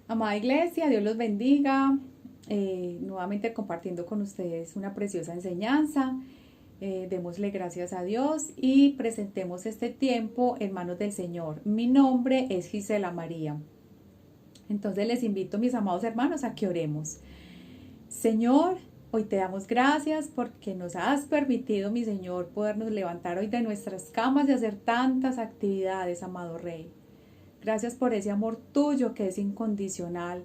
Amada Iglesia, Dios los bendiga. Nuevamente compartiendo con ustedes una preciosa enseñanza. Démosle gracias a Dios y presentemos este tiempo en manos del Señor. Mi nombre es Gisela María. Entonces les invito, mis amados hermanos, a que oremos. Señor, hoy te damos gracias porque nos has permitido, mi Señor, podernos levantar hoy de nuestras camas y hacer tantas actividades, amado Rey. Gracias por ese amor tuyo que es incondicional,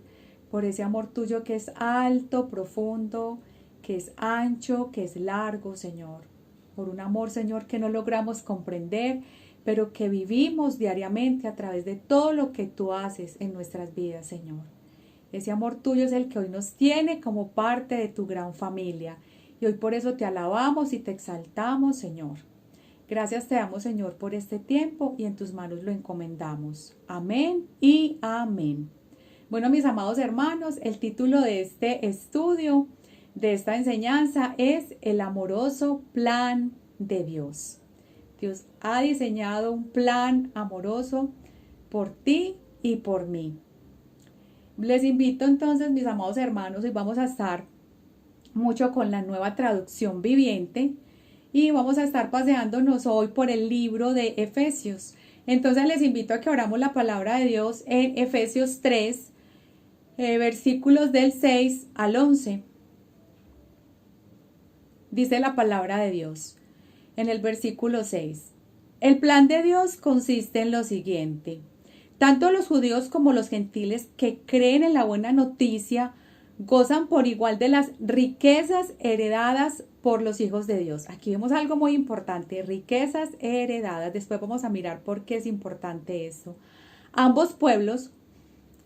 por ese amor tuyo que es alto, profundo, que es ancho, que es largo, Señor. Por un amor, Señor, que no logramos comprender, pero que vivimos diariamente a través de todo lo que tú haces en nuestras vidas, Señor. Ese amor tuyo es el que hoy nos tiene como parte de tu gran familia. Y hoy por eso te alabamos y te exaltamos, Señor. Gracias te damos, Señor, por este tiempo y en tus manos lo encomendamos. Amén y amén. Bueno, mis amados hermanos, el título de este estudio, de esta enseñanza, es El amoroso plan de Dios. Dios ha diseñado un plan amoroso por ti y por mí. Les invito entonces, mis amados hermanos, hoy vamos a estar mucho con la nueva traducción viviente. Y vamos a estar paseándonos hoy por el libro de Efesios. Entonces les invito a que oramos la palabra de Dios en Efesios 3, versículos del 6 al 11. Dice la palabra de Dios en el versículo 6. El plan de Dios consiste en lo siguiente. Tanto los judíos como los gentiles que creen en la buena noticia gozan por igual de las riquezas heredadas por los hijos de Dios. Aquí vemos algo muy importante, riquezas heredadas. Después vamos a mirar por qué es importante esto. Ambos pueblos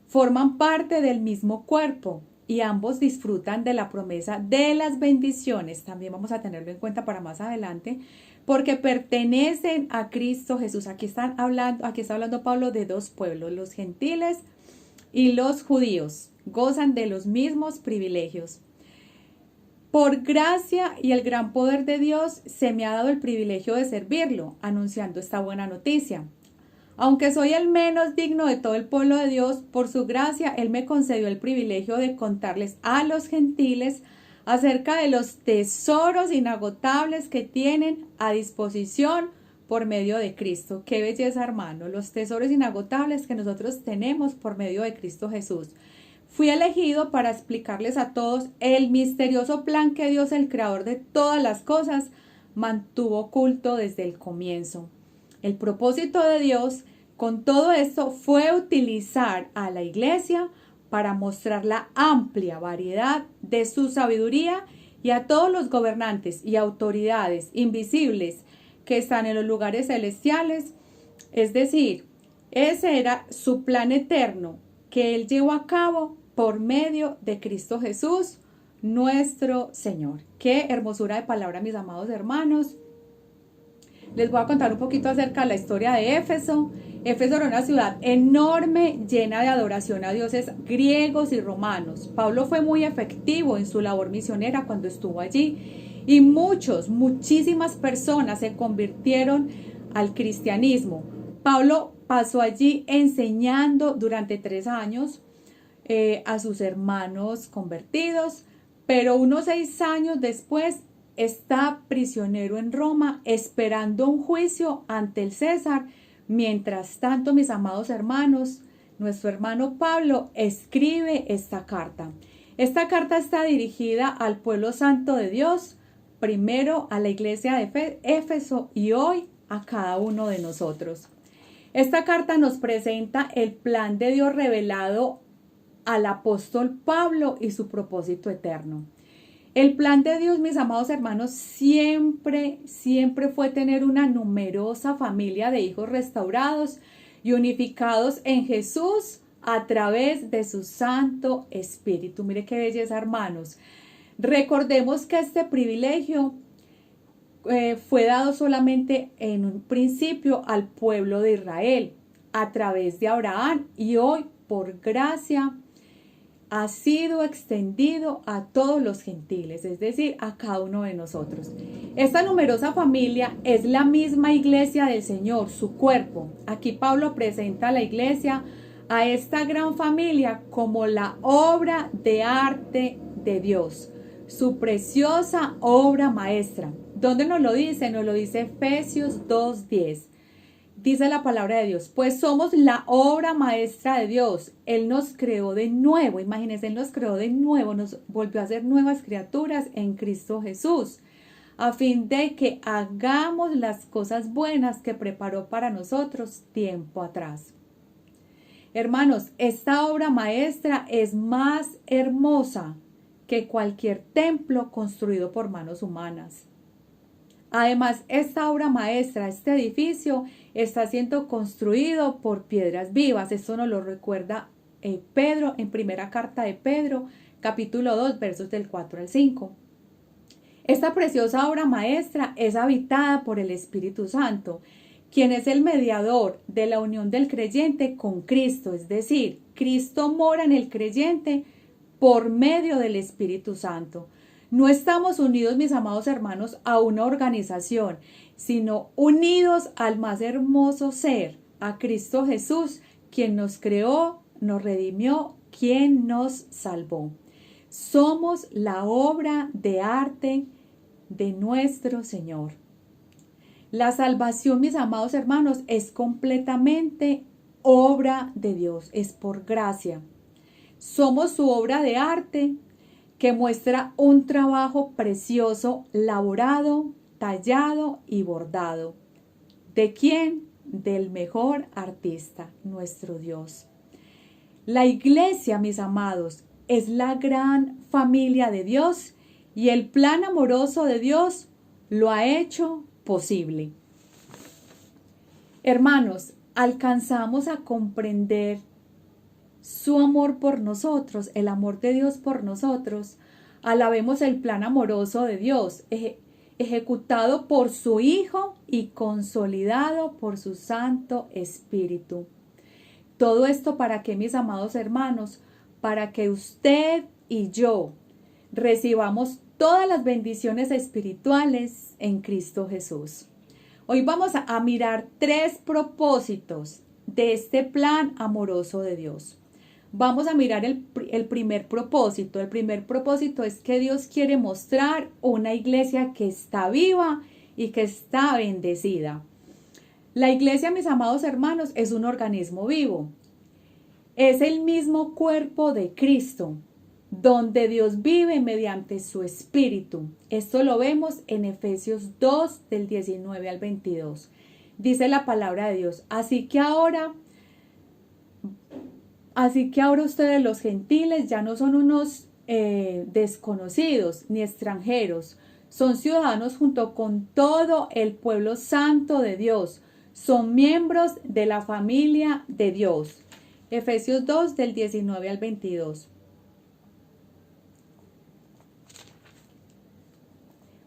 forman parte del mismo cuerpo y ambos disfrutan de la promesa de las bendiciones. También vamos a tenerlo en cuenta para más adelante, porque pertenecen a Cristo Jesús. Aquí está hablando Pablo de dos pueblos, los gentiles y los judíos. Gozan de los mismos privilegios. Por gracia y el gran poder de Dios se me ha dado el privilegio de servirlo, anunciando esta buena noticia. Aunque soy el menos digno de todo el pueblo de Dios, por su gracia Él me concedió el privilegio de contarles a los gentiles acerca de los tesoros inagotables que tienen a disposición por medio de Cristo. Qué belleza, hermano, los tesoros inagotables que nosotros tenemos por medio de Cristo Jesús. Fui elegido para explicarles a todos el misterioso plan que Dios, el creador de todas las cosas, mantuvo oculto desde el comienzo. El propósito de Dios con todo esto fue utilizar a la iglesia para mostrar la amplia variedad de su sabiduría y a todos los gobernantes y autoridades invisibles que están en los lugares celestiales. Es decir, ese era su plan eterno que Él llevó a cabo por medio de Cristo Jesús, nuestro Señor. Qué hermosura de palabra, mis amados hermanos. Les voy a contar un poquito acerca de la historia de Éfeso. Éfeso era una ciudad enorme, llena de adoración a dioses griegos y romanos. Pablo fue muy efectivo en su labor misionera cuando estuvo allí y muchísimas personas se convirtieron al cristianismo. Pablo pasó allí enseñando durante 3 años a sus hermanos convertidos, pero unos 6 años después está prisionero en Roma esperando un juicio ante el César. Mientras tanto, mis amados hermanos, nuestro hermano Pablo escribe esta carta. Esta carta está dirigida al pueblo santo de Dios, primero a la iglesia de Éfeso y hoy a cada uno de nosotros. Esta carta nos presenta el plan de Dios revelado al apóstol Pablo y su propósito eterno. El plan de Dios, mis amados hermanos, siempre fue tener una numerosa familia de hijos restaurados y unificados en Jesús a través de su Santo Espíritu. Mire qué belleza, hermanos. Recordemos que este privilegio fue dado solamente en un principio al pueblo de Israel a través de Abraham y hoy por gracia ha sido extendido a todos los gentiles, es decir, a cada uno de nosotros. Esta numerosa familia es la misma iglesia del Señor, su cuerpo. Aquí Pablo presenta a la iglesia a esta gran familia como la obra de arte de Dios, su preciosa obra maestra. ¿Dónde nos lo dice? Nos lo dice Efesios 2:10. Dice la palabra de Dios, pues somos la obra maestra de Dios. Él nos creó de nuevo, imagínense, Él nos creó de nuevo, nos volvió a hacer nuevas criaturas en Cristo Jesús, a fin de que hagamos las cosas buenas que preparó para nosotros tiempo atrás. Hermanos, esta obra maestra es más hermosa que cualquier templo construido por manos humanas. Además, esta obra maestra, este edificio, está siendo construido por piedras vivas. Esto nos lo recuerda Pedro en primera carta de Pedro, capítulo 2, versos del 4 al 5. Esta preciosa obra maestra es habitada por el Espíritu Santo, quien es el mediador de la unión del creyente con Cristo. Es decir, Cristo mora en el creyente por medio del Espíritu Santo. No estamos unidos, mis amados hermanos, a una organización, sino unidos al más hermoso ser, a Cristo Jesús, quien nos creó, nos redimió, quien nos salvó. Somos la obra de arte de nuestro Señor. La salvación, mis amados hermanos, es completamente obra de Dios, es por gracia. Somos su obra de arte que muestra un trabajo precioso, laborado, tallado y bordado. ¿De quién? Del mejor artista, nuestro Dios. La iglesia, mis amados, es la gran familia de Dios y el plan amoroso de Dios lo ha hecho posible. Hermanos, alcanzamos a comprender su amor por nosotros, el amor de Dios por nosotros. Alabemos el plan amoroso de Dios, ejecutado por su Hijo y consolidado por su Santo Espíritu. Todo esto para que, mis amados hermanos, para que usted y yo recibamos todas las bendiciones espirituales en Cristo Jesús. Hoy vamos a mirar 3 propósitos de este plan amoroso de Dios. Vamos a mirar el primer propósito. El primer propósito es que Dios quiere mostrar una iglesia que está viva y que está bendecida. La iglesia, mis amados hermanos, es un organismo vivo. Es el mismo cuerpo de Cristo, donde Dios vive mediante su Espíritu. Esto lo vemos en Efesios 2, del 19 al 22. Dice la palabra de Dios, Así que ahora ustedes los gentiles ya no son unos desconocidos ni extranjeros, son ciudadanos junto con todo el pueblo santo de Dios, son miembros de la familia de Dios. Efesios 2 del 19 al 22.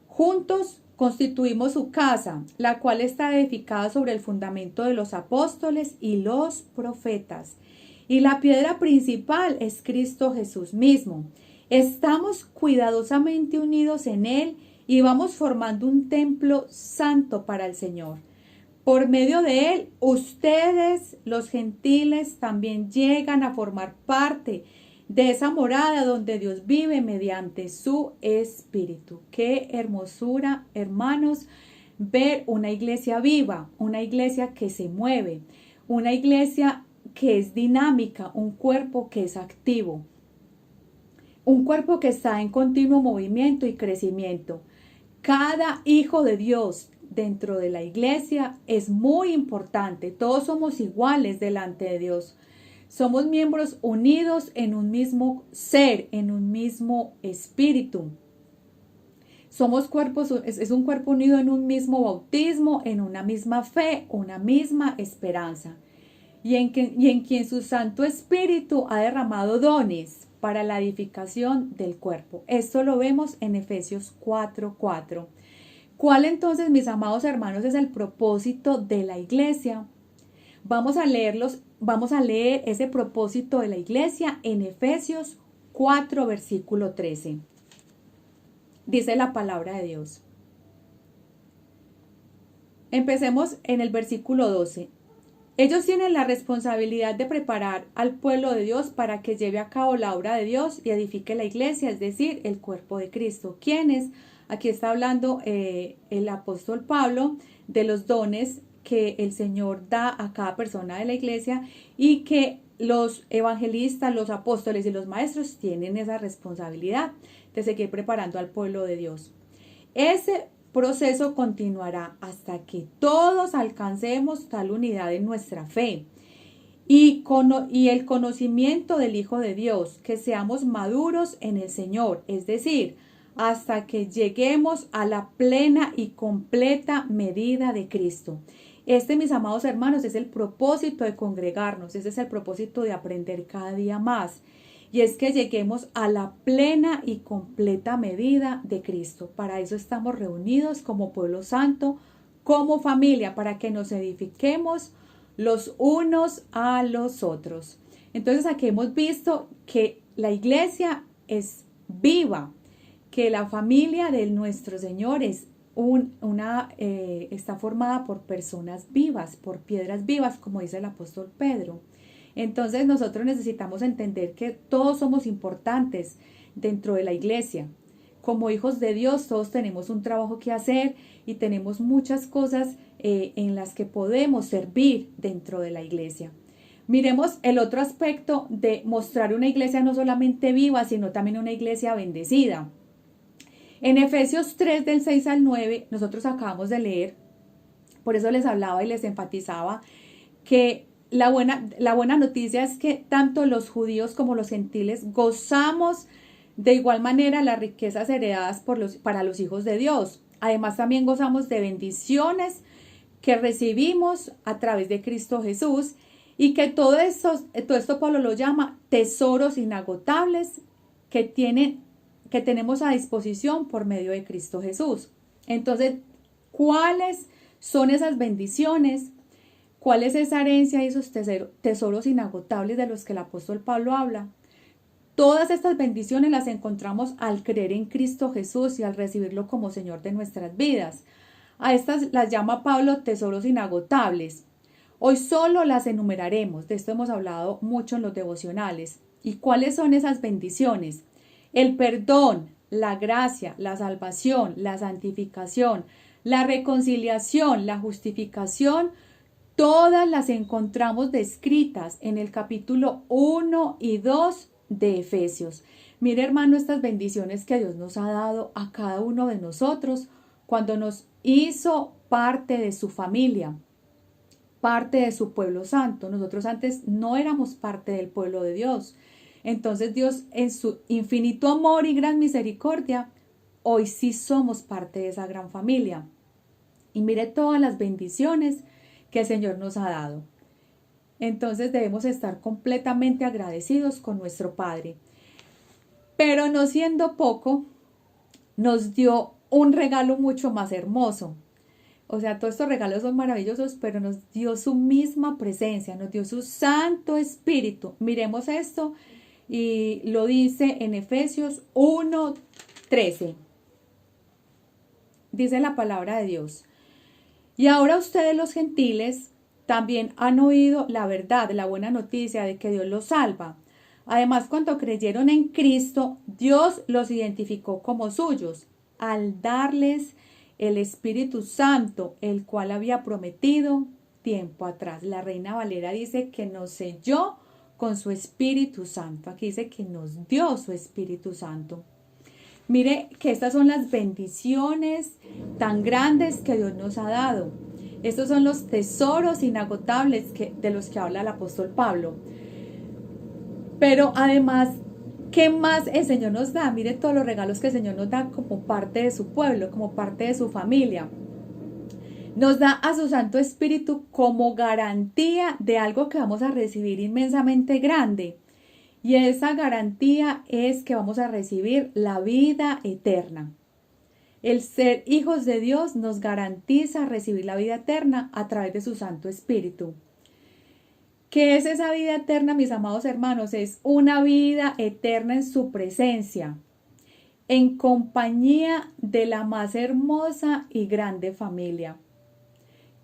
Juntos constituimos su casa, la cual está edificada sobre el fundamento de los apóstoles y los profetas. Y la piedra principal es Cristo Jesús mismo. Estamos cuidadosamente unidos en Él y vamos formando un templo santo para el Señor. Por medio de Él, ustedes, los gentiles, también llegan a formar parte de esa morada donde Dios vive mediante su Espíritu. Qué hermosura, hermanos, ver una iglesia viva, una iglesia que se mueve, una iglesia que es dinámica, un cuerpo que es activo, un cuerpo que está en continuo movimiento y crecimiento. Cada hijo de Dios dentro de la iglesia es muy importante. Todos somos iguales delante de Dios. Somos miembros unidos en un mismo ser, en un mismo espíritu. Somos cuerpos, es un cuerpo unido en un mismo bautismo, en una misma fe, una misma esperanza. Y en quien su Santo Espíritu ha derramado dones para la edificación del cuerpo. Esto lo vemos en Efesios 4:4. ¿Cuál entonces, mis amados hermanos, es el propósito de la iglesia? Vamos a leer ese propósito de la iglesia en Efesios 4, versículo 13. Dice la palabra de Dios. Empecemos en el versículo 12. Ellos tienen la responsabilidad de preparar al pueblo de Dios para que lleve a cabo la obra de Dios y edifique la iglesia, es decir, el cuerpo de Cristo. ¿Quiénes? Aquí está hablando el apóstol Pablo de los dones que el Señor da a cada persona de la iglesia y que los evangelistas, los apóstoles y los maestros tienen esa responsabilidad de seguir preparando al pueblo de Dios. Ese proceso continuará hasta que todos alcancemos tal unidad en nuestra fe y el conocimiento del Hijo de Dios, que seamos maduros en el Señor, es decir, hasta que lleguemos a la plena y completa medida de Cristo. Este, mis amados hermanos, es el propósito de congregarnos, ese es el propósito de aprender cada día más. Y es que lleguemos a la plena y completa medida de Cristo. Para eso estamos reunidos como pueblo santo, como familia, para que nos edifiquemos los unos a los otros. Entonces aquí hemos visto que la iglesia es viva, que la familia de nuestro Señor es está formada por personas vivas, por piedras vivas, como dice el apóstol Pedro. Entonces nosotros necesitamos entender que todos somos importantes dentro de la iglesia. Como hijos de Dios todos tenemos un trabajo que hacer y tenemos muchas cosas en las que podemos servir dentro de la iglesia. Miremos el otro aspecto de mostrar una iglesia no solamente viva, sino también una iglesia bendecida. En Efesios 3 del 6 al 9 nosotros acabamos de leer, por eso les hablaba y les enfatizaba que la buena noticia es que tanto los judíos como los gentiles gozamos de igual manera las riquezas heredadas para los hijos de Dios. Además también gozamos de bendiciones que recibimos a través de Cristo Jesús y que todo esto Pablo lo llama tesoros inagotables que tenemos a disposición por medio de Cristo Jesús. Entonces, ¿cuáles son esas bendiciones? ¿Cuál es esa herencia y esos tesoros inagotables de los que el apóstol Pablo habla? Todas estas bendiciones las encontramos al creer en Cristo Jesús y al recibirlo como Señor de nuestras vidas. A estas las llama Pablo tesoros inagotables. Hoy solo las enumeraremos, de esto hemos hablado mucho en los devocionales. ¿Y cuáles son esas bendiciones? El perdón, la gracia, la salvación, la santificación, la reconciliación, la justificación, todas las encontramos descritas en el capítulo 1 y 2 de Efesios. Mire, hermano, estas bendiciones que Dios nos ha dado a cada uno de nosotros cuando nos hizo parte de su familia, parte de su pueblo santo. Nosotros antes no éramos parte del pueblo de Dios. Entonces Dios, en su infinito amor y gran misericordia, hoy sí somos parte de esa gran familia. Y mire todas las bendiciones que el Señor nos ha dado. Entonces debemos estar completamente agradecidos con nuestro Padre. Pero no siendo poco, nos dio un regalo mucho más hermoso. O sea, todos estos regalos son maravillosos, pero nos dio su misma presencia, nos dio su Santo Espíritu. Miremos esto y lo dice en Efesios 1:13. Dice la palabra de Dios. Y ahora ustedes los gentiles también han oído la verdad, la buena noticia de que Dios los salva. Además, cuando creyeron en Cristo, Dios los identificó como suyos al darles el Espíritu Santo, el cual había prometido tiempo atrás. La Reina Valera dice que nos selló con su Espíritu Santo. Aquí dice que nos dio su Espíritu Santo. Mire que estas son las bendiciones tan grandes que Dios nos ha dado. Estos son los tesoros inagotables de los que habla el apóstol Pablo. Pero además, ¿qué más el Señor nos da? Mire todos los regalos que el Señor nos da como parte de su pueblo, como parte de su familia. Nos da a su Santo Espíritu como garantía de algo que vamos a recibir inmensamente grande. Y esa garantía es que vamos a recibir la vida eterna. El ser hijos de Dios nos garantiza recibir la vida eterna a través de su Santo Espíritu. ¿Qué es esa vida eterna, mis amados hermanos? Es una vida eterna en su presencia, en compañía de la más hermosa y grande familia.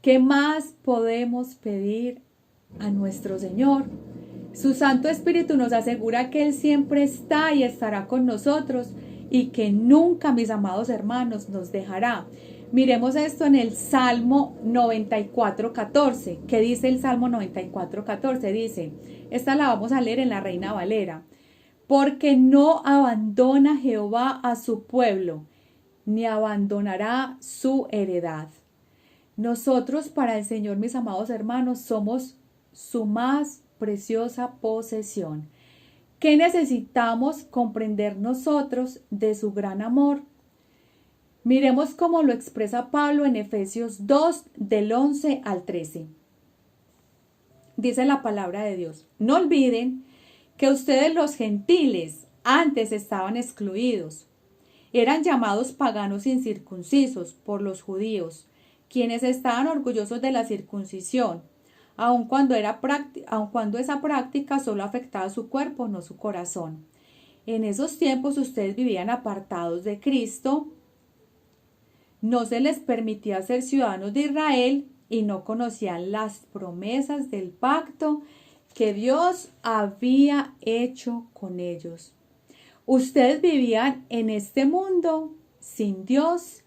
¿Qué más podemos pedir a nuestro Señor. Su Santo Espíritu nos asegura que Él siempre está y estará con nosotros y que nunca, mis amados hermanos, nos dejará. Miremos esto en el Salmo 94:14. ¿Qué dice el Salmo 94:14? Dice, esta la vamos a leer en la Reina Valera. Porque no abandona Jehová a su pueblo, ni abandonará su heredad. Nosotros para el Señor, mis amados hermanos, somos su más preciosa posesión. ¿Qué necesitamos comprender nosotros de su gran amor? Miremos cómo lo expresa Pablo en Efesios 2, del 11 al 13. Dice la palabra de Dios, no olviden que ustedes los gentiles antes estaban excluidos. Eran llamados paganos incircuncisos por los judíos, quienes estaban orgullosos de la circuncisión, aun cuando esa práctica solo afectaba su cuerpo, no su corazón. En esos tiempos ustedes vivían apartados de Cristo, no se les permitía ser ciudadanos de Israel y no conocían las promesas del pacto que Dios había hecho con ellos. Ustedes vivían en este mundo sin Dios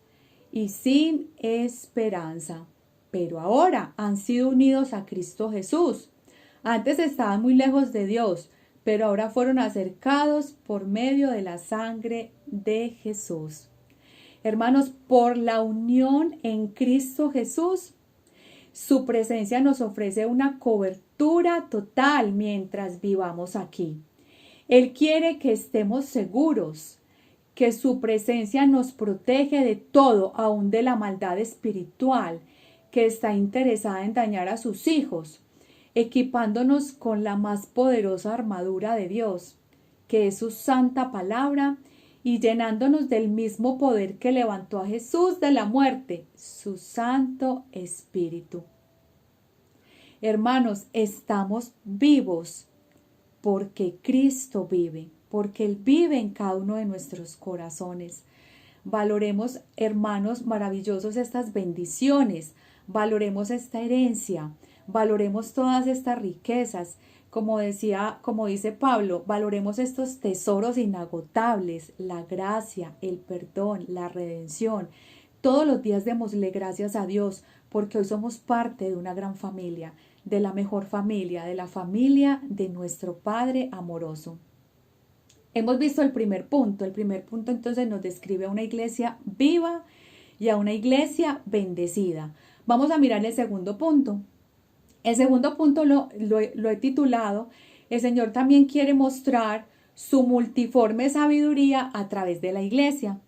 y sin esperanza, pero ahora han sido unidos a Cristo Jesús. Antes estaban muy lejos de Dios, pero ahora fueron acercados por medio de la sangre de Jesús. Hermanos, por la unión en Cristo Jesús, su presencia nos ofrece una cobertura total mientras vivamos aquí. Él quiere que estemos seguros, que su presencia nos protege de todo, aun de la maldad espiritual que está interesada en dañar a sus hijos, equipándonos con la más poderosa armadura de Dios, que es su santa palabra, y llenándonos del mismo poder que levantó a Jesús de la muerte, su Santo Espíritu. Hermanos, estamos vivos porque Cristo vive, porque Él vive en cada uno de nuestros corazones. Valoremos, hermanos maravillosos, estas bendiciones, valoremos esta herencia, valoremos todas estas riquezas. Como dice Pablo, valoremos estos tesoros inagotables, la gracia, el perdón, la redención. Todos los días démosle gracias a Dios porque hoy somos parte de una gran familia, de la mejor familia, de la familia de nuestro Padre amoroso. Hemos visto el primer punto. El primer punto entonces nos describe a una iglesia viva y a una iglesia bendecida. Vamos a mirar el segundo punto. El segundo punto lo he titulado, el Señor también quiere mostrar su multiforme sabiduría a través de la iglesia.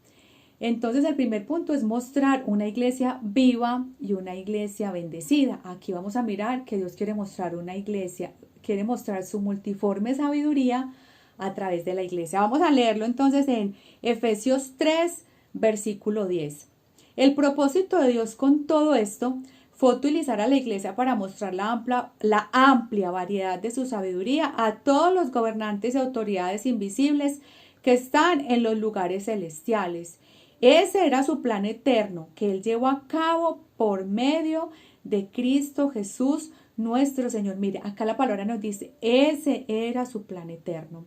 Entonces el primer punto es mostrar una iglesia viva y una iglesia bendecida. Aquí vamos a mirar que Dios quiere mostrar una iglesia, quiere mostrar su multiforme sabiduría a través de la iglesia. Vamos a leerlo entonces en Efesios 3, versículo 10. El propósito de Dios con todo esto fue utilizar a la iglesia para mostrar la amplia variedad de su sabiduría a todos los gobernantes y autoridades invisibles que están en los lugares celestiales. Ese era su plan eterno que Él llevó a cabo por medio de Cristo Jesús, nuestro Señor. Mire, acá la palabra nos dice, ese era su plan eterno.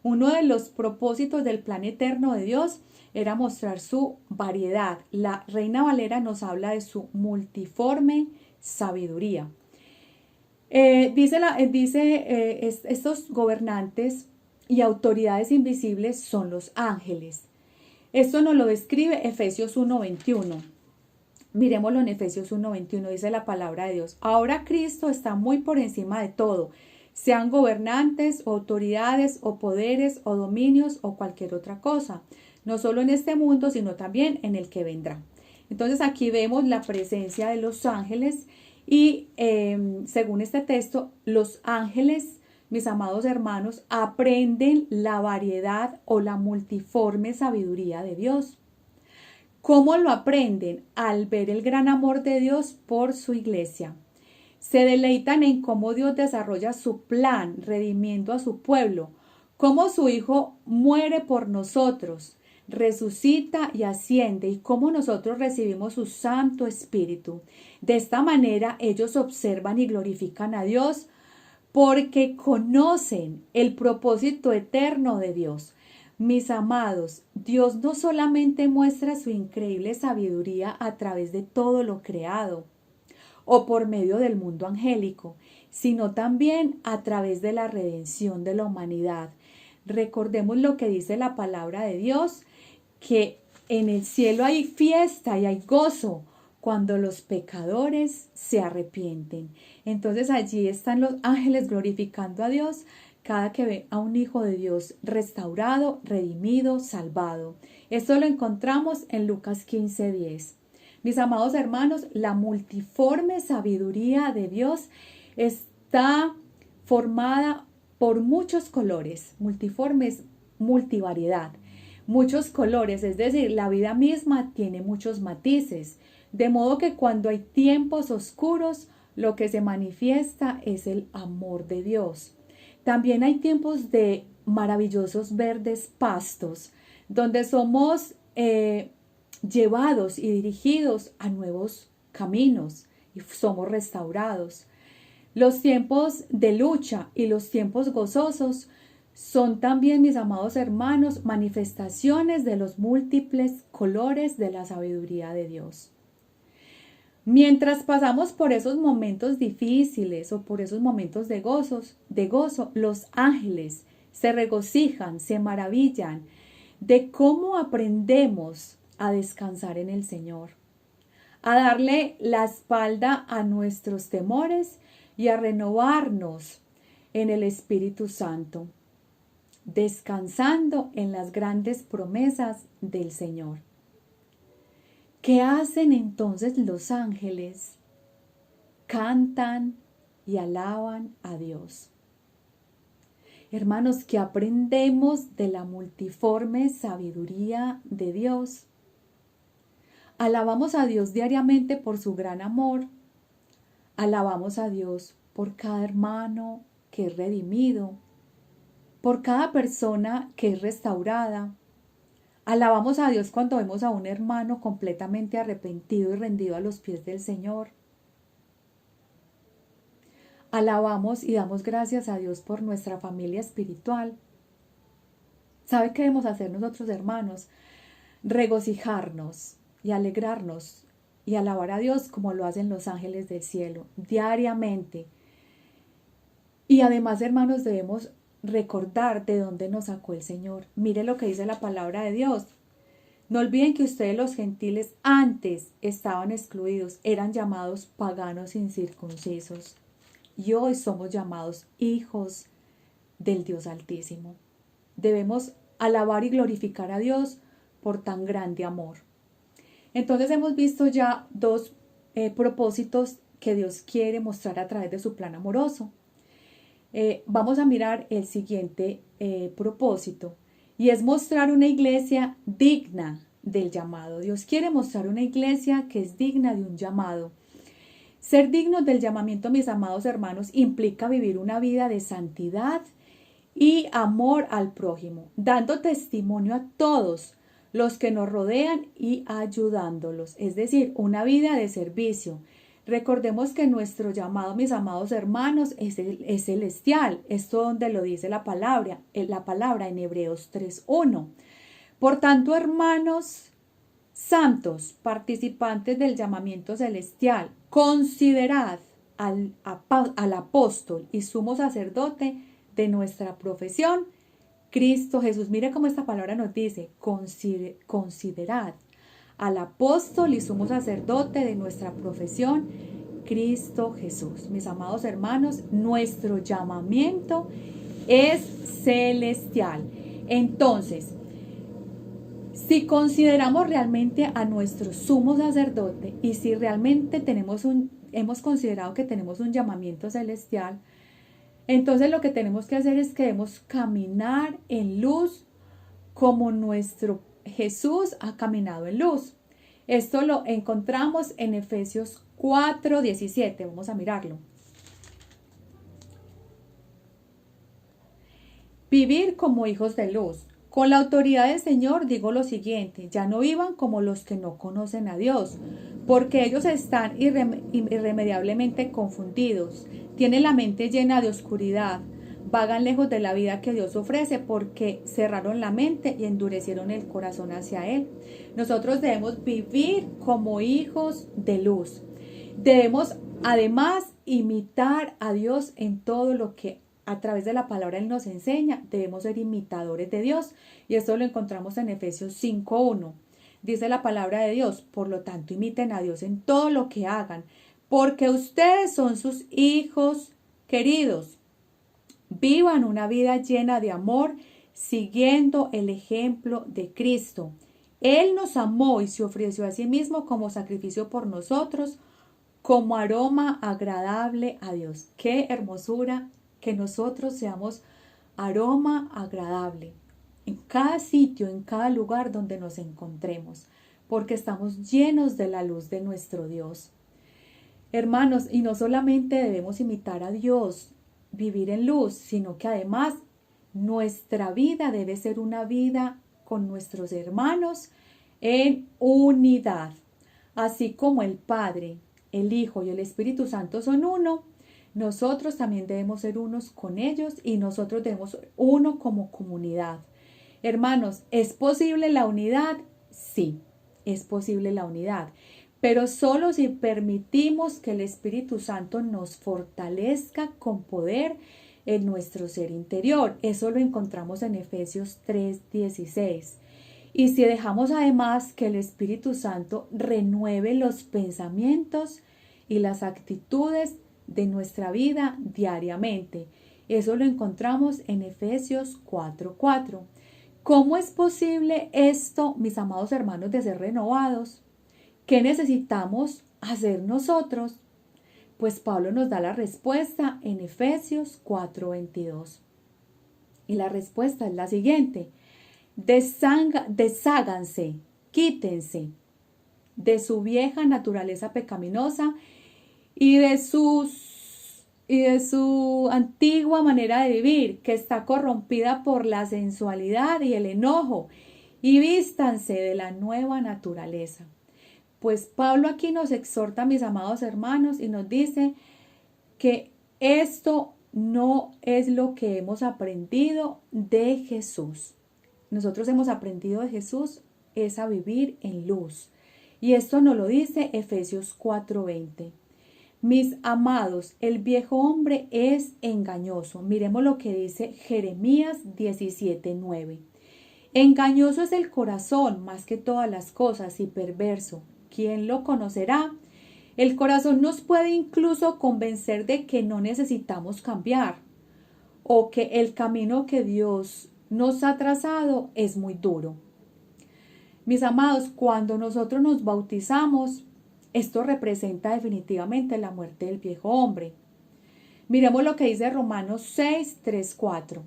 Uno de los propósitos del plan eterno de Dios era mostrar su variedad. La Reina Valera nos habla de su multiforme sabiduría. Estos gobernantes y autoridades invisibles son los ángeles. Esto nos lo describe Efesios 1:21. Miremoslo en Efesios 1:21, dice la palabra de Dios. Ahora Cristo está muy por encima de todo, sean gobernantes, o autoridades, o poderes, o dominios, o cualquier otra cosa. No solo en este mundo, sino también en el que vendrá. Entonces aquí vemos la presencia de los ángeles y según este texto, los ángeles, mis amados hermanos, aprenden la variedad o la multiforme sabiduría de Dios. ¿Cómo lo aprenden? Al ver el gran amor de Dios por su iglesia. Se deleitan en cómo Dios desarrolla su plan, redimiendo a su pueblo, cómo su Hijo muere por nosotros, resucita y asciende y cómo nosotros recibimos su Santo Espíritu. De esta manera ellos observan y glorifican a Dios porque conocen el propósito eterno de Dios. Mis amados, Dios no solamente muestra su increíble sabiduría a través de todo lo creado o por medio del mundo angélico, sino también a través de la redención de la humanidad. Recordemos lo que dice la palabra de Dios, que en el cielo hay fiesta y hay gozo cuando los pecadores se arrepienten. Entonces allí están los ángeles glorificando a Dios cada que ve a un hijo de Dios restaurado, redimido, salvado. Esto lo encontramos en Lucas 15:10. Mis amados hermanos, la multiforme sabiduría de Dios está formada por muchos colores, multiformes, multivariedad, muchos colores, es decir, la vida misma tiene muchos matices, de modo que cuando hay tiempos oscuros, lo que se manifiesta es el amor de Dios. También hay tiempos de maravillosos verdes pastos, donde somos llevados y dirigidos a nuevos caminos y somos restaurados. Los tiempos de lucha y los tiempos gozosos son también, mis amados hermanos, manifestaciones de los múltiples colores de la sabiduría de Dios. Mientras pasamos por esos momentos difíciles o por esos momentos de gozo, los ángeles se regocijan, se maravillan de cómo aprendemos a descansar en el Señor, a darle la espalda a nuestros temores y a renovarnos en el Espíritu Santo, descansando en las grandes promesas del Señor. ¿Qué hacen entonces los ángeles? Cantan y alaban a Dios. Hermanos, ¿qué aprendemos de la multiforme sabiduría de Dios? Alabamos a Dios diariamente por su gran amor. Alabamos a Dios por cada hermano que es redimido, por cada persona que es restaurada. Alabamos a Dios cuando vemos a un hermano completamente arrepentido y rendido a los pies del Señor. Alabamos y damos gracias a Dios por nuestra familia espiritual. ¿Sabe qué debemos hacer nosotros, hermanos? Regocijarnos y alegrarnos y alabar a Dios como lo hacen los ángeles del cielo, diariamente. Y además, hermanos, debemos recordar de dónde nos sacó el Señor. Mire lo que dice la palabra de Dios. No olviden que ustedes, los gentiles, antes estaban excluidos, eran llamados paganos incircuncisos. Y hoy somos llamados hijos del Dios Altísimo. Debemos alabar y glorificar a Dios por tan grande amor. Entonces hemos visto ya dos propósitos que Dios quiere mostrar a través de su plan amoroso. Vamos a mirar el siguiente propósito, y es mostrar una iglesia digna del llamado. Dios quiere mostrar una iglesia que es digna de un llamado. Ser dignos del llamamiento, mis amados hermanos, implica vivir una vida de santidad y amor al prójimo, dando testimonio a todos los que nos rodean y ayudándolos, es decir, una vida de servicio. Recordemos que nuestro llamado, mis amados hermanos, es celestial. Esto donde lo dice la palabra en Hebreos 3:1. Por tanto, hermanos santos, participantes del llamamiento celestial, considerad al apóstol y sumo sacerdote de nuestra profesión, Cristo Jesús. Mire cómo esta palabra nos dice, considerad al apóstol y sumo sacerdote de nuestra profesión, Cristo Jesús. Mis amados hermanos, nuestro llamamiento es celestial. Entonces, si consideramos realmente a nuestro sumo sacerdote y si realmente hemos considerado que tenemos un llamamiento celestial, entonces lo que tenemos que hacer es que debemos caminar en luz como nuestro Jesús ha caminado en luz. Esto lo encontramos en Efesios 4:17. Vamos a mirarlo. Vivir como hijos de luz. Con la autoridad del Señor digo lo siguiente, ya no vivan como los que no conocen a Dios, porque ellos están irremediablemente confundidos, tienen la mente llena de oscuridad, vagan lejos de la vida que Dios ofrece porque cerraron la mente y endurecieron el corazón hacia Él. Nosotros debemos vivir como hijos de luz. Debemos además imitar a Dios en todo lo que a través de la palabra Él nos enseña. Debemos ser imitadores de Dios y esto lo encontramos en Efesios 5:1. Dice la palabra de Dios, por lo tanto imiten a Dios en todo lo que hagan, porque ustedes son sus hijos queridos. Vivan una vida llena de amor, siguiendo el ejemplo de Cristo. Él nos amó y se ofreció a sí mismo como sacrificio por nosotros, como aroma agradable a Dios. Qué hermosura que nosotros seamos aroma agradable en cada sitio, en cada lugar donde nos encontremos, porque estamos llenos de la luz de nuestro Dios. Hermanos, y no solamente debemos imitar a Dios, vivir en luz, sino que además nuestra vida debe ser una vida con nuestros hermanos en unidad. Así como el Padre, el Hijo y el Espíritu Santo son uno, nosotros también debemos ser unos con ellos y nosotros debemos ser uno como comunidad. Hermanos, ¿es posible la unidad? Sí, es posible la unidad, pero solo si permitimos que el Espíritu Santo nos fortalezca con poder en nuestro ser interior. Eso lo encontramos en Efesios 3:16. Y si dejamos además que el Espíritu Santo renueve los pensamientos y las actitudes de nuestra vida diariamente. Eso lo encontramos en Efesios 4:4. ¿Cómo es posible esto, mis amados hermanos, de ser renovados? ¿Qué necesitamos hacer nosotros? Pues Pablo nos da la respuesta en Efesios 4:22. Y la respuesta es la siguiente. Desháganse, quítense de su vieja naturaleza pecaminosa y de su antigua manera de vivir, que está corrompida por la sensualidad y el enojo, y vístanse de la nueva naturaleza. Pues Pablo aquí nos exhorta, mis amados hermanos, y nos dice que esto no es lo que hemos aprendido de Jesús. Nosotros hemos aprendido de Jesús es a vivir en luz. Y esto nos lo dice Efesios 4:20. Mis amados, el viejo hombre es engañoso. Miremos lo que dice Jeremías 17:9. Engañoso es el corazón más que todas las cosas y perverso. ¿Quién lo conocerá? El corazón nos puede incluso convencer de que no necesitamos cambiar o que el camino que Dios nos ha trazado es muy duro. Mis amados, cuando nosotros nos bautizamos, esto representa definitivamente la muerte del viejo hombre. Miremos lo que dice Romanos 6:3-4.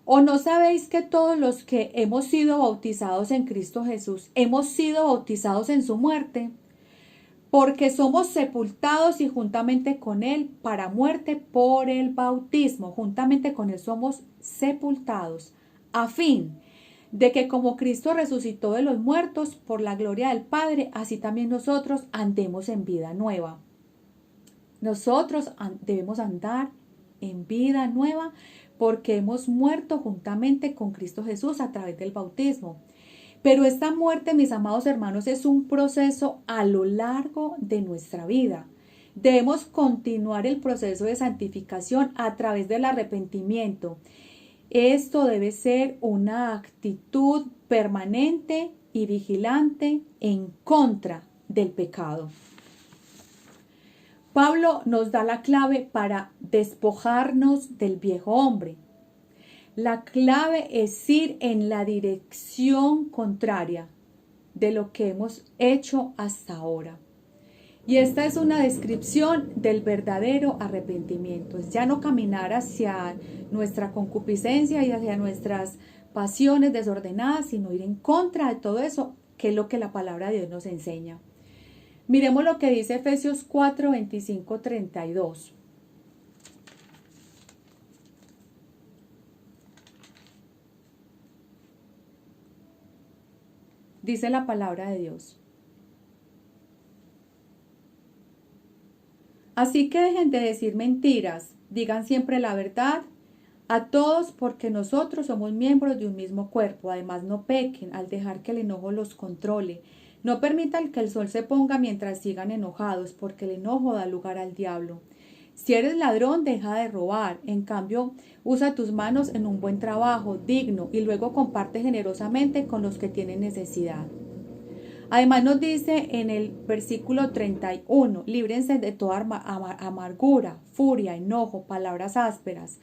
¿O no sabéis que todos los que hemos sido bautizados en Cristo Jesús, hemos sido bautizados en su muerte? Porque somos sepultados y juntamente con Él para muerte por el bautismo. Juntamente con Él somos sepultados, a fin de que como Cristo resucitó de los muertos por la gloria del Padre, así también nosotros andemos en vida nueva. Nosotros debemos andar en vida nueva porque hemos muerto juntamente con Cristo Jesús a través del bautismo. Pero esta muerte, mis amados hermanos, es un proceso a lo largo de nuestra vida. Debemos continuar el proceso de santificación a través del arrepentimiento. Esto debe ser una actitud permanente y vigilante en contra del pecado. Pablo nos da la clave para despojarnos del viejo hombre. La clave es ir en la dirección contraria de lo que hemos hecho hasta ahora. Y esta es una descripción del verdadero arrepentimiento. Es ya no caminar hacia nuestra concupiscencia y hacia nuestras pasiones desordenadas, sino ir en contra de todo eso, que es lo que la palabra de Dios nos enseña. Miremos lo que dice Efesios 4:25-32. Dice la palabra de Dios. Así que dejen de decir mentiras, digan siempre la verdad a todos porque nosotros somos miembros de un mismo cuerpo. Además, no pequen al dejar que el enojo los controle. No permitan que el sol se ponga mientras sigan enojados, porque el enojo da lugar al diablo. Si eres ladrón, deja de robar. En cambio, usa tus manos en un buen trabajo, digno, y luego comparte generosamente con los que tienen necesidad. Además nos dice en el versículo 31, líbrense de toda amargura, furia, enojo, palabras ásperas,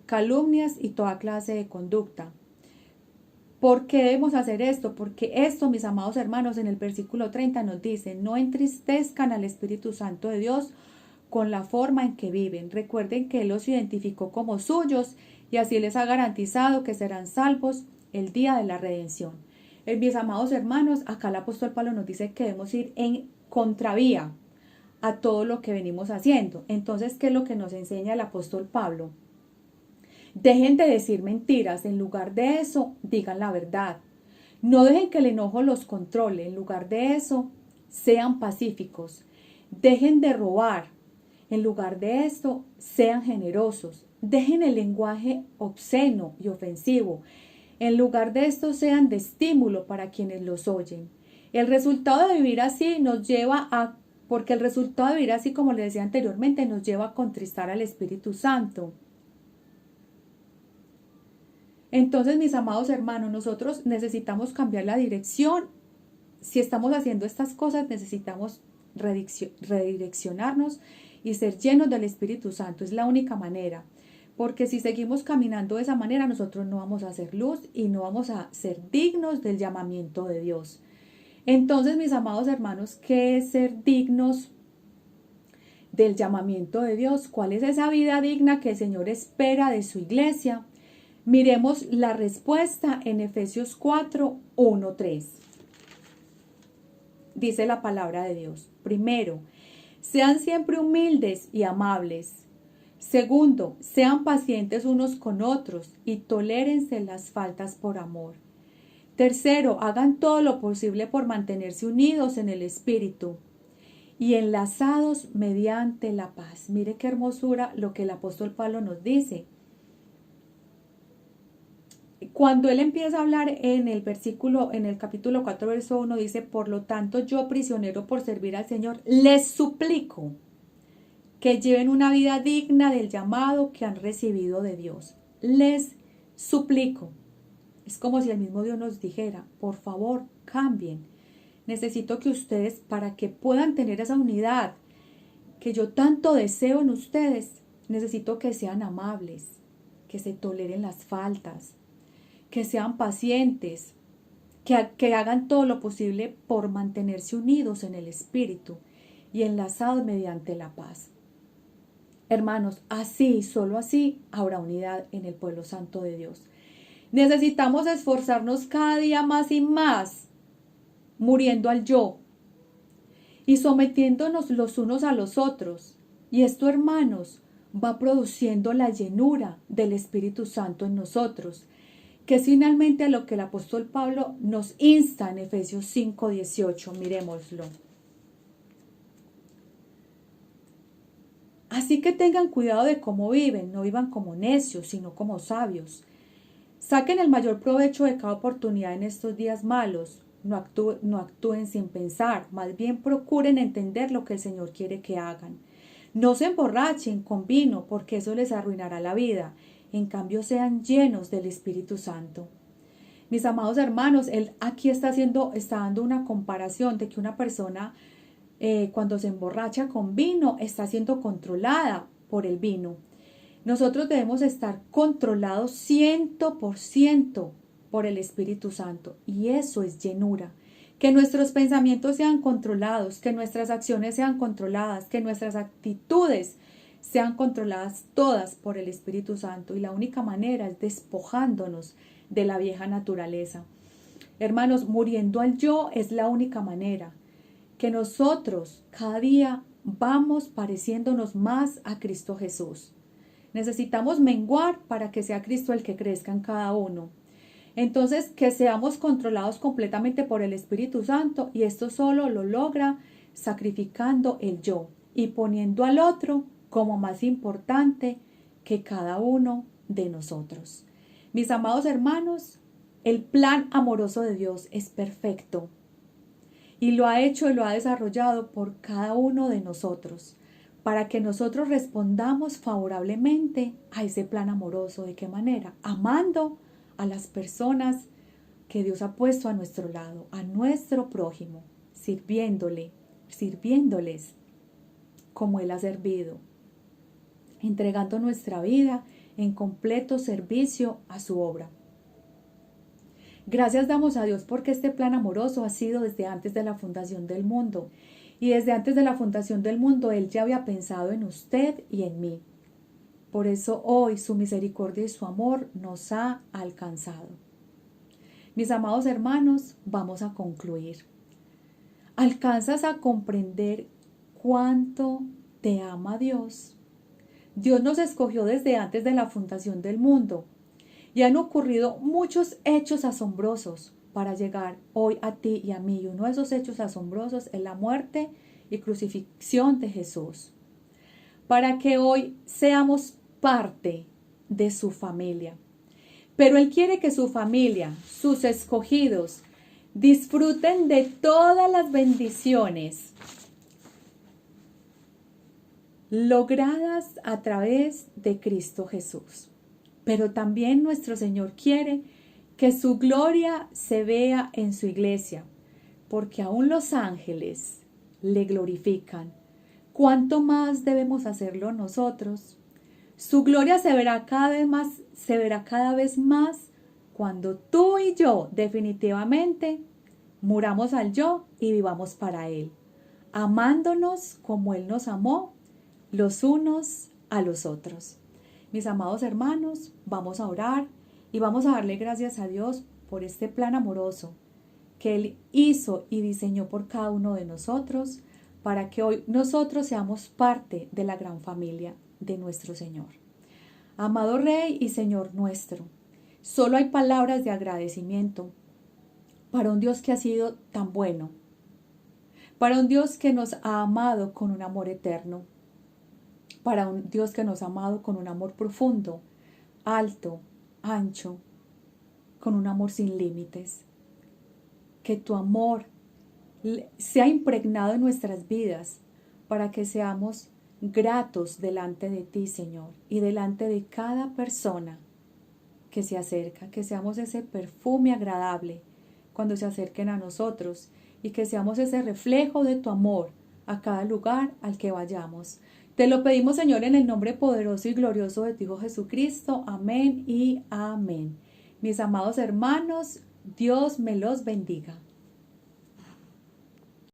calumnias y toda clase de conducta. ¿Por qué debemos hacer esto? Porque esto, mis amados hermanos, en el versículo 30 nos dice, no entristezcan al Espíritu Santo de Dios con la forma en que viven. Recuerden que Él los identificó como suyos y así les ha garantizado que serán salvos el día de la redención. Mis amados hermanos, acá el apóstol Pablo nos dice que debemos ir en contravía a todo lo que venimos haciendo. Entonces, ¿qué es lo que nos enseña el apóstol Pablo? Dejen de decir mentiras, en lugar de eso, digan la verdad. No dejen que el enojo los controle, en lugar de eso, sean pacíficos. Dejen de robar, en lugar de esto, sean generosos. Dejen el lenguaje obsceno y ofensivo. En lugar de esto, sean de estímulo para quienes los oyen. El resultado de vivir así nos lleva a, porque el resultado de vivir así, como les decía anteriormente, nos lleva a contristar al Espíritu Santo. Entonces, mis amados hermanos, nosotros necesitamos cambiar la dirección. Si estamos haciendo estas cosas, necesitamos redireccionarnos y ser llenos del Espíritu Santo. Es la única manera. Porque si seguimos caminando de esa manera, nosotros no vamos a hacer luz y no vamos a ser dignos del llamamiento de Dios. Entonces, mis amados hermanos, ¿qué es ser dignos del llamamiento de Dios? ¿Cuál es esa vida digna que el Señor espera de su iglesia? Miremos la respuesta en Efesios 4, 1, 3. Dice la palabra de Dios. Primero, sean siempre humildes y amables. Segundo, sean pacientes unos con otros y tolérense las faltas por amor. Tercero, hagan todo lo posible por mantenerse unidos en el Espíritu y enlazados mediante la paz. Mire qué hermosura lo que el apóstol Pablo nos dice. Cuando él empieza a hablar en el capítulo 4, verso 1, dice, por lo tanto, yo prisionero por servir al Señor, les suplico que lleven una vida digna del llamado que han recibido de Dios. Les suplico. Es como si el mismo Dios nos dijera, por favor, cambien. Necesito que ustedes, para que puedan tener esa unidad que yo tanto deseo en ustedes, necesito que sean amables, que se toleren las faltas, que sean pacientes, que hagan todo lo posible por mantenerse unidos en el Espíritu y enlazados mediante la paz. Hermanos, así, solo así, habrá unidad en el pueblo santo de Dios. Necesitamos esforzarnos cada día más y más, muriendo al yo y sometiéndonos los unos a los otros. Y esto, hermanos, va produciendo la llenura del Espíritu Santo en nosotros, que es finalmente lo que el apóstol Pablo nos insta en Efesios 5:18. Miremoslo. Así que tengan cuidado de cómo viven, no vivan como necios, sino como sabios. Saquen el mayor provecho de cada oportunidad en estos días malos. No actúen sin pensar, más bien procuren entender lo que el Señor quiere que hagan. No se emborrachen con vino, porque eso les arruinará la vida. En cambio, sean llenos del Espíritu Santo. Mis amados hermanos, él aquí está dando una comparación de que una persona cuando se emborracha con vino está siendo controlada por el vino. Nosotros debemos estar controlados 100% por el Espíritu Santo, y eso es llenura. Que nuestros pensamientos sean controlados, que nuestras acciones sean controladas, que nuestras actitudes sean controladas todas por el Espíritu Santo, y la única manera es despojándonos de la vieja naturaleza. Hermanos, muriendo al yo es la única manera que nosotros cada día vamos pareciéndonos más a Cristo Jesús. Necesitamos menguar para que sea Cristo el que crezca en cada uno. Entonces, que seamos controlados completamente por el Espíritu Santo, y esto solo lo logra sacrificando el yo y poniendo al otro como más importante que cada uno de nosotros. Mis amados hermanos, el plan amoroso de Dios es perfecto y lo ha hecho y lo ha desarrollado por cada uno de nosotros, para que nosotros respondamos favorablemente a ese plan amoroso. ¿De qué manera? Amando a las personas que Dios ha puesto a nuestro lado, a nuestro prójimo, sirviéndole, sirviéndoles como Él ha servido, entregando nuestra vida en completo servicio a su obra. Gracias damos a Dios porque este plan amoroso ha sido desde antes de la fundación del mundo. Y desde antes de la fundación del mundo Él ya había pensado en usted y en mí. Por eso hoy su misericordia y su amor nos ha alcanzado. Mis amados hermanos, vamos a concluir. ¿Alcanzas a comprender cuánto te ama Dios? Dios nos escogió desde antes de la fundación del mundo y han ocurrido muchos hechos asombrosos para llegar hoy a ti y a mí. Y uno de esos hechos asombrosos es la muerte y crucifixión de Jesús, para que hoy seamos parte de su familia. Pero Él quiere que su familia, sus escogidos, disfruten de todas las bendiciones logradas a través de Cristo Jesús. Pero también nuestro Señor quiere que su gloria se vea en su iglesia, porque aún los ángeles le glorifican. ¿Cuánto más debemos hacerlo nosotros? Su gloria se verá cada vez más cuando tú y yo definitivamente muramos al yo y vivamos para Él, amándonos como Él nos amó los unos a los otros. Mis amados hermanos, vamos a orar y vamos a darle gracias a Dios por este plan amoroso que Él hizo y diseñó por cada uno de nosotros, para que hoy nosotros seamos parte de la gran familia de nuestro Señor. Amado Rey y Señor nuestro, solo hay palabras de agradecimiento para un Dios que ha sido tan bueno, para un Dios que nos ha amado con un amor eterno, para un Dios que nos ha amado con un amor profundo, alto, ancho, con un amor sin límites. Que tu amor sea impregnado en nuestras vidas para que seamos gratos delante de ti, Señor, y delante de cada persona que se acerca, que seamos ese perfume agradable cuando se acerquen a nosotros y que seamos ese reflejo de tu amor a cada lugar al que vayamos. Te lo pedimos, Señor, en el nombre poderoso y glorioso de tu Hijo Jesucristo. Amén y amén. Mis amados hermanos, Dios me los bendiga.